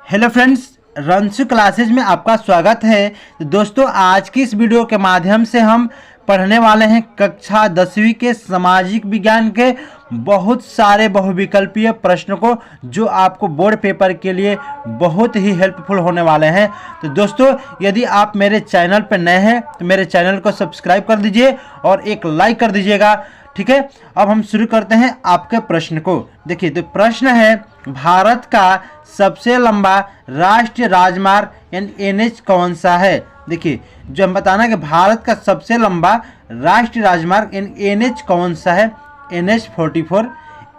Hello friends, रंशु classes में आपका स्वागत है। तो दोस्तों, आज की इस वीडियो के माध्यम से हम पढ़ने वाले हैं कक्षा 10वीं के सामाजिक विज्ञान के बहुत सारे बहुविकल्पीय प्रश्न को, जो आपको बोर्ड पेपर के लिए बहुत ही हेल्पफुल होने वाले हैं। तो दोस्तों, यदि आप मेरे चैनल पर नए हैं तो मेरे चैनल को सब्सक्राइब कर दीजिए और एक लाइक कर दीजिएगा, ठीक है। अब हम शुरू करते हैं आपके प्रश्न को। देखिए, तो प्रश्न है, भारत का सबसे लंबा राष्ट्रीय राजमार्ग एनएच कौन सा है। देखिए, जो हम बताना कि भारत का सबसे लंबा राष्ट्रीय राजमार्ग एनएच कौन सा है। NH44,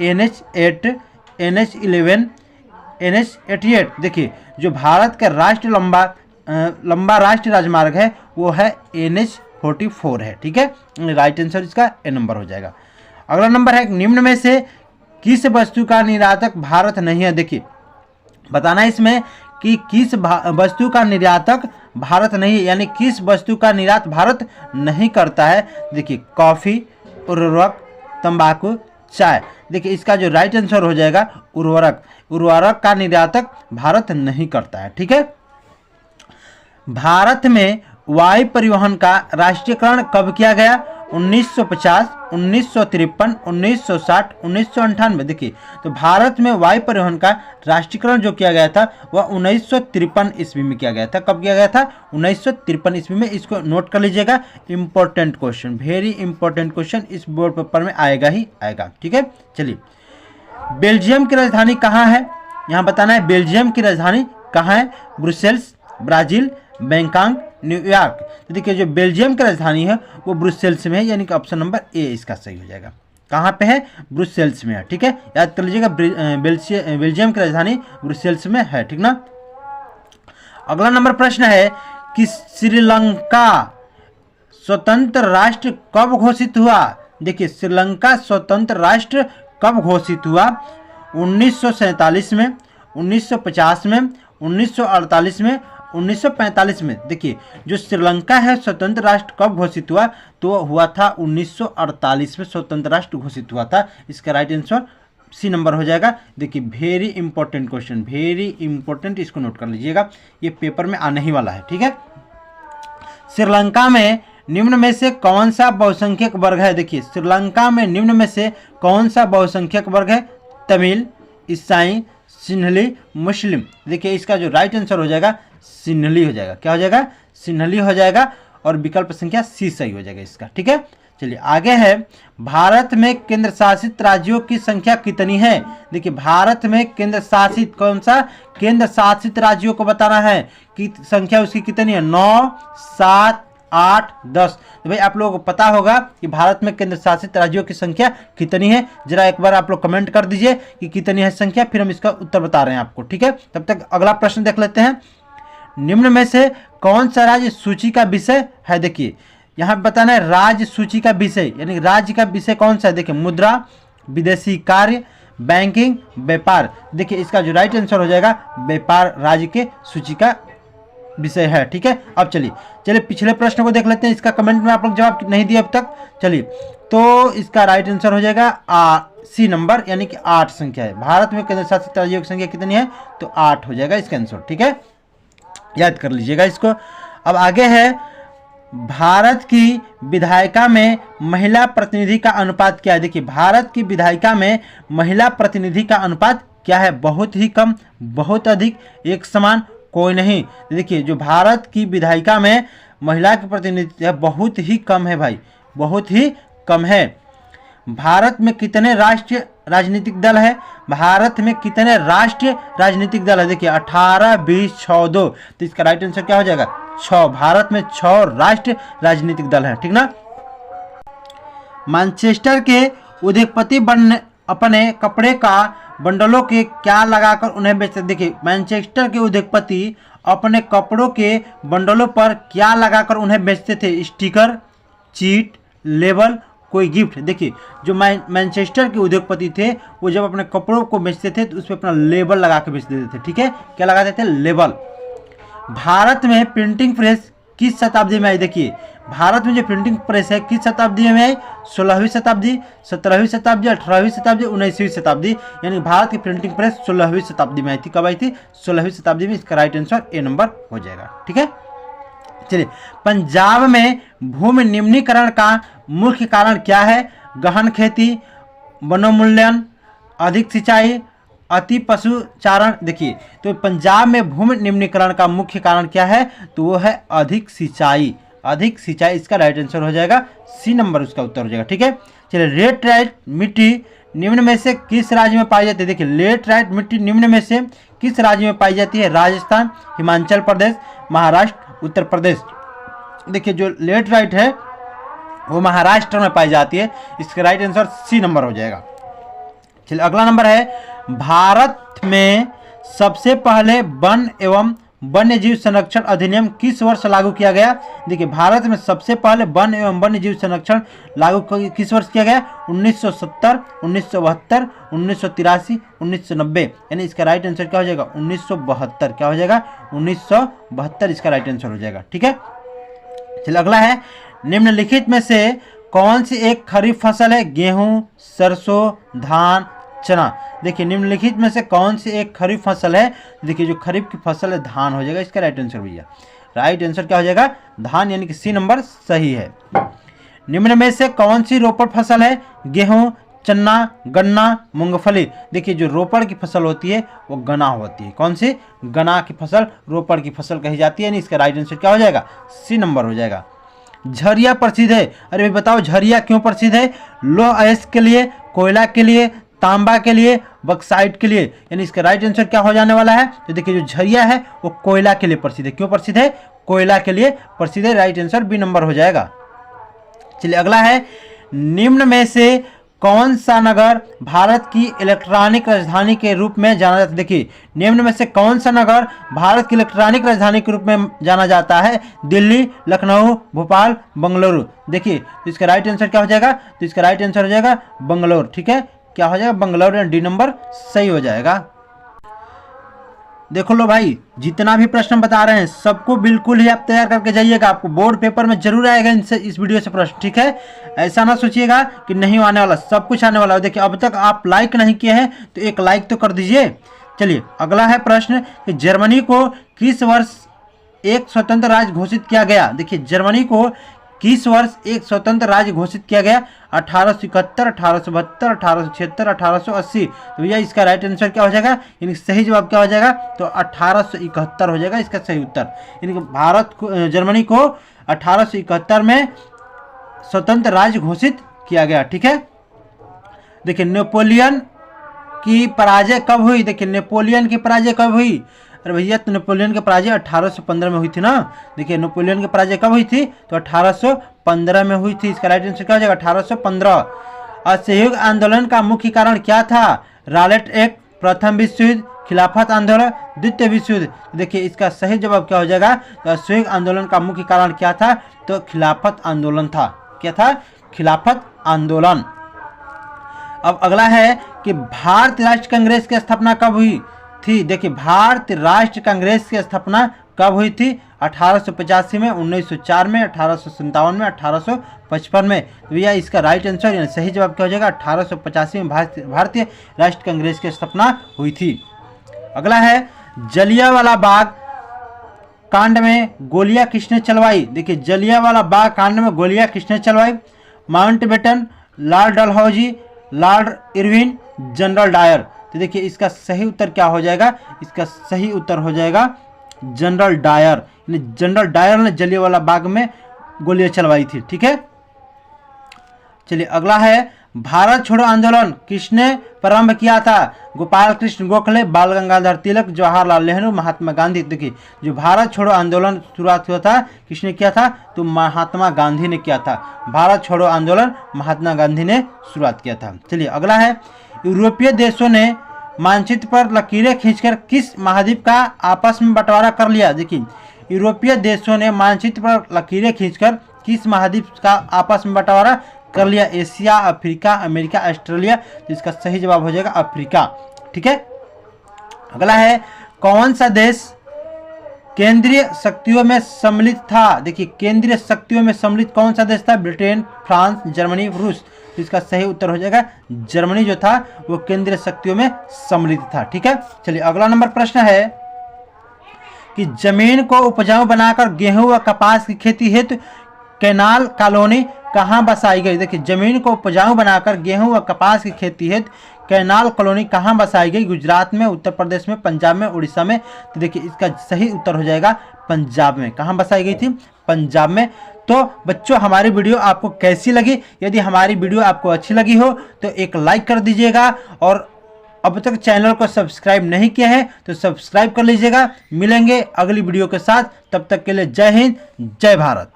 NH8, NH11, NH88। देखिए, जो भारत का राष्ट्रीय लंबा राष्ट्रीय राजमार्ग है वो है NH44 है, ठीक है। राइट आंसर इसका ए नंबर हो जाएगा। अगला नंबर है, निम्न में से किस वस्तु का निर्यातक भारत नहीं है। देखिए, बताना है इसमें कि किस वस्तु का निर्यातक भारत नहीं है, यानी किस वस्तु का निर्यात भारत नहीं करता है। देखिए, कॉफी, उर्वरक, तंबाकू, चाय। देखिए, इसका जो राइट आंसर हो जाएगा उर्वरक का निर्यातक भारत नहीं करता है, ठीक है। भारत में वायु परिवहन का राष्ट्रीयकरण कब किया गया। 1950, 1953, 1960, 1998। देखिए, तो भारत में वायु परिवहन का राष्ट्रीयकरण जो किया गया था वह 1953 ईस्वी में किया गया था। कब किया गया था? 1953 ईस्वी में। इसको नोट कर लीजिएगा, important question, very important question इस बोर्ड पेपर में आएगा ही आएगा, ठीक है। चलिए, बेल्जियम की राजधानी कहाँ है। यहाँ बताना है बेल्जियम की राजधानी कहाँ है। Brussels, Brazil, Bangkok, New York. तो देखिए, जो बेल्जियम की राजधानी है वो ब्रुसेल्स में है, यानी कि ऑप्शन नंबर ए इसका सही हो जाएगा। कहाँ पे है? ब्रुसेल्स में है, ठीक है। याद कर लीजिएगा, बेल्जियम की राजधानी ब्रुसेल्स में है, ठीक ना। अगला नंबर प्रश्न है कि श्रीलंका स्वतंत्र राष्ट्र कब घोषित हुआ। देखिए, श्रीलंका स्वतंत्र राष्ट्र कब घोषित हुआ। 1947 में, 1950 में, 1948 में, 1945 में। देखिए, जो श्रीलंका है स्वतंत्र राष्ट्र कब घोषित हुआ, तो हुआ था 1948 में स्वतंत्र राष्ट्र घोषित हुआ था। इसका राइट आंसर सी नंबर हो जाएगा। देखिए, very important question, very important, इसको नोट कर लीजिएगा, ये पेपर में आने ही वाला है, ठीक है। श्रीलंका में निम्न में से कौन सा बहुसंख्यक वर्ग है। देखिए, श्रीलंका में निम्न में से कौन सा बहुसंख्यक वर्ग है। तमिल, ईसाई, सिन्हली, मुस्लिम। देखिए, इसका जो राइट आंसर हो जाएगा सिन्हली हो जाएगा। क्या हो जाएगा? सिन्हली हो जाएगा, और विकल्प संख्या सी सही हो जाएगा इसका, ठीक है। चलिए, आगे है, भारत में केंद्र शासित राज्यों की संख्या कितनी है। देखिए, भारत में केंद्र शासित कौन सा केंद्र शासित राज्यों को बताना है कि संख्या उसकी कितनी है। 9, 7, 8, 10। तो भाई, आप लोगों को पता होगा कि भारत में केंद्र शासित राज्यों की संख्या कितनी है। जरा एक बार आप लोग कमेंट कर दीजिए कि कितनी है संख्या, फिर हम इसका उत्तर बता रहे हैं आपको, ठीक है। तब तक अगला प्रश्न देख लेते हैं। निम्न में से कौन सा राज्य सूची का विषय है। देखिए, यहाँ बताना है राज्य सूची का विषय, यानी राज्य का विषय कौन सा है। देखिए, मुद्रा, विदेशी कार्य, बैंकिंग, व्यापार। देखिए, इसका जो राइट आंसर हो जाएगा व्यापार राज्य के सूची का विषय है, ठीक है। अब चलिए पिछले प्रश्न को देख लेते हैं। इसका कमेंट में आप लोग जवाब नहीं दिए अब तक। चलिए, तो इसका राइट आंसर हो जाएगा सी नंबर, यानी कि 8 संख्या है। भारत में केंद्र शासित राज्यों की संख्या कितनी है, तो 8 हो जाएगा इसका आंसर, ठीक है। याद कर लीजिएगा इसको। अब आगे है, भारत की विधायिका में महिला प्रतिनिधि का अनुपात क्या है। देखिए, भारत की विधायिका में महिला प्रतिनिधि का अनुपात क्या है। बहुत ही कम, बहुत अधिक, एक समान, कोई नहीं। देखिए, जो भारत की विधायिका में महिला की प्रतिनिधि बहुत ही कम है भाई, बहुत ही कम है। भारत में कितने राष्ट्रीय राजनीतिक दल है। भारत में कितने राष्ट्रीय राजनीतिक दल है। देखिए, 18, 20, 6, 2। तो इसका राइट आंसर क्या हो जाएगा? 6। भारत में 6 राष्ट्रीय राजनीतिक दल है, ठीक ना। मैनचेस्टर के उद्योगपति अपने कपड़े का बंडलों के क्या लगाकर उन्हें बेचते। देखिए, मैनचेस्टर के उद्योगपति अपने कपड़ों के बंडलों पर क्या लगाकर उन्हें बेचते थे। स्टिकर, चीट, लेबल, कोई गिफ्ट। देखिए, जो मैनचेस्टर के उद्योगपति थे वो जब अपने कपड़ों को बेचते थे तो उस पर अपना लेबल लगा के बेच देते थे, ठीक है। क्या लगाते थे? लेबल। भारत में प्रिंटिंग प्रेस किस शताब्दी में आई? देखिए भारत में जो प्रिंटिंग प्रेस है किस शताब्दी में आई? 16वीं शताब्दी, 17वीं शताब्दी, 18वीं शताब्दी, 19वीं शताब्दी। यानी भारत की प्रिंटिंग प्रेस 16वीं शताब्दी में आई थी। कब आई थी? 16वीं शताब्दी में। इसका राइट आंसर ए नंबर हो जाएगा। ठीक है, चलिए पंजाब में भूमि निम्नीकरण का मुख्य कारण क्या है? गहन खेती, वनोन्मूलन, अधिक सिंचाई, अति पशुचारण। देखिए तो पंजाब में भूमि निम्नीकरण का मुख्य कारण क्या है? तो वो है अधिक सिंचाई। अधिक सिंचाई इसका राइट आंसर हो जाएगा, सी नंबर उसका उत्तर हो जाएगा। ठीक है, चलिए लेटराइट मिट्टी निम्न में से किस राज्य में पाई जाती है? देखिए लेटराइट मिट्टी निम्न में से किस राज्य में पाई जाती है? राजस्थान, हिमाचल प्रदेश, महाराष्ट्र, उत्तर प्रदेश। देखिए जो लेटराइट है वो महाराष्ट्र में पाई जाती है। इसका राइट आंसर सी नंबर हो जाएगा। चलिए अगला नंबर है, भारत में सबसे पहले वन एवं वन्य जीव संरक्षण अधिनियम किस वर्ष लागू किया गया? देखिए भारत में सबसे पहले वन एवं वन्य जीव संरक्षण लागू किस वर्ष किया गया? 1970, 1972, 1983, 1990। यानी इसका राइट आंसर क्या हो जाएगा? 1972। क्या हो जाएगा? 1972 इसका राइट आंसर हो जाएगा। ठीक है, चलिए अगला है, निम्नलिखित में से कौन सी एक खरीफ फसल है? गेहूं, सरसों, धान, चना। देखिए निम्नलिखित में से कौन सी एक खरीफ फसल है? देखिए जो खरीफ की फसल है धान हो जाएगा। इसका राइट आंसर भैया, राइट आंसर क्या हो जाएगा? धान, यानी कि सी नंबर सही है। निम्न में से कौन सी रोपड़ फसल है? गेहूं, चना, गन्ना, मूंगफली। देखिए जो रोपड़ की फसल होती है वो गन्ना होती है। कौन सी? गन्ना की फसल रोपड़ की फसल कही जाती है। यानी इसका राइट आंसर क्या हो जाएगा? सी नंबर हो जाएगा। झरिया प्रसिद्ध है। अरे भाई बताओ झरिया क्यों प्रसिद्ध है? लौह अयस्क के लिए, कोयला के लिए, तांबा के लिए, बक्साइट के लिए। यानी इसका राइट आंसर क्या हो जाने वाला है? तो देखिए जो झरिया है वो कोयला के लिए प्रसिद्ध है। क्यों प्रसिद्ध है? कोयला के लिए प्रसिद्ध है। राइट आंसर बी नंबर हो जाएगा। चलिए अगला है, निम्न में से कौन सा नगर भारत की इलेक्ट्रॉनिक राजधानी के रूप में जाना जाता है? देखिए निम्न में से कौन सा नगर भारत की इलेक्ट्रॉनिक राजधानी के रूप में जाना जाता है? दिल्ली, लखनऊ, भोपाल, बंगलुरु। देखिए तो इसका राइट आंसर क्या हो जाएगा? तो इसका राइट आंसर हो जाएगा बंगलौर। ठीक है, क्या हो जाएगा? बंगलौर। डी नंबर सही हो जाएगा। देखो लो भाई, जितना भी प्रश्न बता रहे हैं सबको बिल्कुल ही आप तैयार करके जाइएगा। आपको बोर्ड पेपर में जरूर आएगा इनसे इस वीडियो से प्रश्न। ठीक है, ऐसा ना सोचिएगा कि नहीं आने वाला, सब कुछ आने वाला है। देखिए अब तक आप लाइक नहीं किए हैं तो एक लाइक तो कर दीजिए। चलिए अगला है प्रश्न कि जर्मनी को किस वर्ष एक स्वतंत्र राज्य घोषित किया गया? देखिए जर्मनी को किस वर्ष एक स्वतंत्र राज्य घोषित किया गया? 1871, 1872, 1876, 1880। तो भैया इसका राइट आंसर क्या हो जाएगा? यानी सही जवाब क्या हो जाएगा? तो 1871 हो जाएगा इसका सही उत्तर। यानी कि जर्मनी को 1871 में स्वतंत्र राज्य घोषित किया गया। ठीक है, देखिए नेपोलियन की पराजय कब हुई? देखिए नेपोलियन की पराजय कब हुई? अरे भैया तो नेपोलियन की पराजय 1815 में हुई थी ना। देखिए नेपोलियन की पराजय कब हुई थी? तो 1815 में हुई थी। इसका राइट आंसर क्या हो जाएगा? 1815। असहयोग आंदोलन का मुख्य कारण क्या था? रॉलेट एक्ट, प्रथम विश्व युद्ध, खिलाफत आंदोलन, द्वितीय विश्व युद्ध। देखिए इसका सही जवाब क्या हो जाएगा? तो असहयोग आंदोलन का मुख्य कारण क्या था? तो खिलाफत आंदोलन था। क्या था? खिलाफत आंदोलन। अब अगला है कि भारतीय राष्ट्रीय कांग्रेस की स्थापना कब हुई थी? देखिए भारतीय राष्ट्रीय कांग्रेस की स्थापना कब हुई थी? 1885 में, 1904 में, 1857 में, 1855 में। तो भैया इसका राइट आंसर यानी सही जवाब क्या हो जाएगा? 1885 में भारतीय राष्ट्रीय कांग्रेस की स्थापना हुई थी। अगला है, जलियांवाला बाग कांड में गोलियां किसने चलवाई? देखिए जलियांवाला बाग कांड में गोलियां किसने चलवाई? Mountbatten, lord Dalhousie, lord Irwin, general Dyer. तो देखिए इसका सही उत्तर क्या हो जाएगा? इसका सही उत्तर हो जाएगा जनरल डायर। जनरल डायर ने जलियांवाला बाग में गोलियां चलवाई थी। ठीक है, चलिए अगला है, भारत छोड़ो आंदोलन किसने प्रारंभ किया था? गोपाल कृष्ण गोखले, बाल गंगाधर तिलक, जवाहरलाल नेहरू, महात्मा गांधी। देखिए जो भारत छोड़ो आंदोलन शुरुआत हुआ था किसने किया था? तो महात्मा गांधी ने किया था। भारत छोड़ो आंदोलन महात्मा गांधी ने शुरुआत किया था। चलिए अगला है, यूरोपीय देशों ने मानचित्र पर लकीरें खींचकर किस महाद्वीप का आपस में बंटवारा कर लिया? देखिए यूरोपीय देशों ने मानचित्र पर लकीरें खींचकर किस महाद्वीप का आपस में बंटवारा कर लिया? Asia, Africa, America, Australia. तो इसका सही जवाब हो जाएगा अफ्रीका। ठीक है, अगला है, कौन सा देश केंद्रीय शक्तियों में सम्मिलित था। देखिए केंद्रीय शक्तियों में सम्मिलित कौन सा देश था? ब्रिटेन, फ्रांस, जर्मनी, रूस। तो इसका सही उत्तर हो जाएगा जर्मनी जो था वो केंद्रीय शक्तियों में सम्मिलित था। ठीक है, चलिए अगला नंबर प्रश्न है कि जमीन को उपजाऊ बनाकर गेहूं व कपास की खेती हेतु कैनाल कॉलोनी कहाँ बसाई गई? देखिए जमीन को उपजाऊ बनाकर गेहूं व कपास की खेती हेतु कैनाल कॉलोनी कहाँ बसाई गई? गुजरात में, उत्तर प्रदेश में, पंजाब में, उड़ीसा में। तो देखिए इसका सही उत्तर हो जाएगा पंजाब में। कहाँ बसाई गई थी? पंजाब में। तो बच्चों हमारी वीडियो आपको कैसी लगी? यदि हमारी वीडियो आपको अच्छी लगी हो तो एक लाइक कर दीजिएगा, और अब तक चैनल को सब्सक्राइब नहीं किया है तो सब्सक्राइब कर लीजिएगा। मिलेंगे अगली वीडियो के साथ, तब तक के लिए जय हिंद, जय भारत।